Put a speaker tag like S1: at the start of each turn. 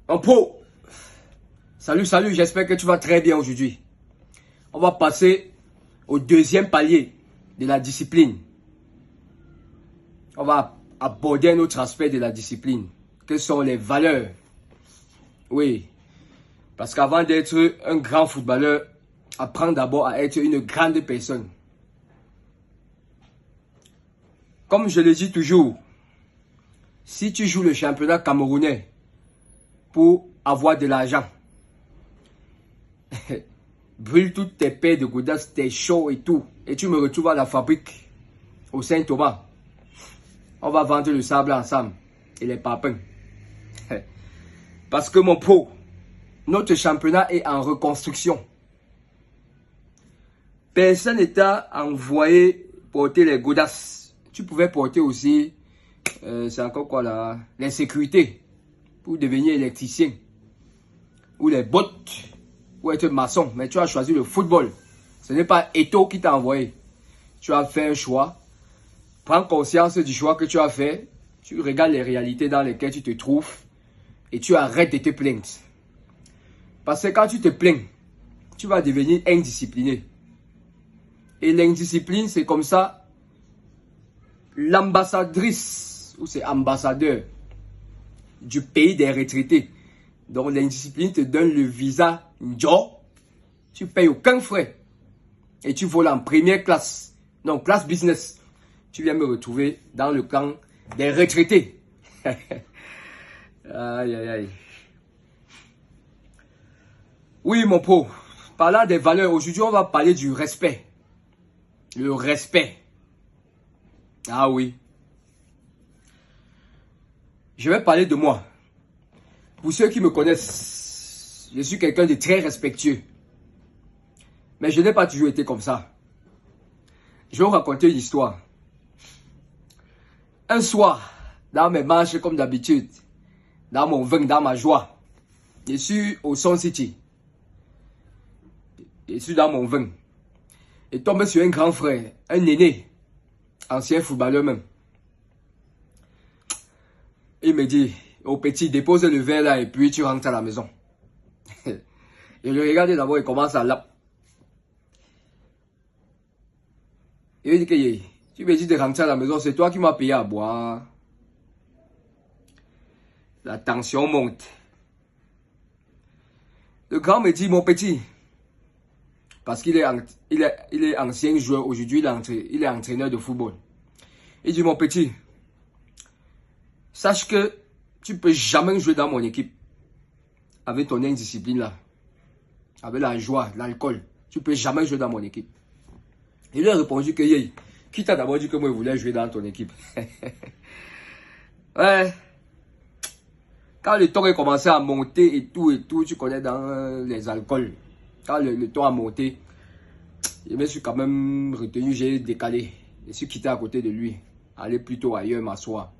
S1: Un pro. Salut, j'espère que tu vas très bien aujourd'hui. On va passer au deuxième palier de la discipline. On va aborder un autre aspect de la discipline, que sont les valeurs. Oui, parce qu'avant d'être un grand footballeur, apprends d'abord à être une grande personne. Comme je le dis toujours, si tu joues le championnat camerounais pour avoir de l'argent, brûle toutes tes paires de godasses, tes shows et tout, et tu me retrouves à la fabrique, au Saint-Thomas. On va vendre le sable ensemble et les papins. Parce que mon pro, notre championnat est en reconstruction. Personne n'était envoyé porter les godasses. Tu pouvais porter aussi, c'est encore quoi là, les sécurités pour devenir électricien. Ou les bottes pour être maçon. Mais tu as choisi le football. Ce n'est pas Eto qui t'a envoyé. Tu as fait un choix. Prends conscience du choix que tu as fait. Tu regardes les réalités dans lesquelles tu te trouves. Et tu arrêtes de te plaindre. Parce que quand tu te plains, tu vas devenir indiscipliné. Et l'indiscipline, c'est comme ça. L'ambassadrice, ou c'est ambassadeur du pays des retraités. Donc l'indiscipline te donne le visa Njo. Tu payes aucun frais. Et tu voles en première classe. Donc classe business. Tu viens me retrouver dans le camp des retraités. Aïe, aïe, aïe. Oui, mon pro. Parlant des valeurs, aujourd'hui, on va parler du respect. Le respect. Ah oui. Je vais parler de moi. Pour ceux qui me connaissent, je suis quelqu'un de très respectueux. Mais je n'ai pas toujours été comme ça. Je vais vous raconter une histoire. Un soir, dans mes marches comme d'habitude, dans mon vin, dans ma joie, je suis au Sun City. Je suis dans mon vin. Et tombe sur un grand frère, un aîné, ancien footballeur même. Il me dit, au petit, dépose le verre là et puis tu rentres à la maison. Et je regarde d'abord, il commence à laper. Et il dit que tu me dis de rentrer à la maison, c'est toi qui m'as payé à boire. La tension monte. Le grand me dit, mon petit, parce qu'il est ancien joueur, aujourd'hui il est entraîneur de football. Il dit, mon petit, sache que tu ne peux jamais jouer dans mon équipe avec ton indiscipline là, avec la joie, l'alcool. Tu ne peux jamais jouer dans mon équipe. Il lui a répondu que qui t'a d'abord dit que moi je voulais jouer dans ton équipe. Ouais. Quand le ton a commencé à monter et tout, tu connais dans les alcools. Quand le ton a monté, je me suis quand même retenu, j'ai décalé. Je suis quitté à côté de lui. Aller plutôt ailleurs m'asseoir.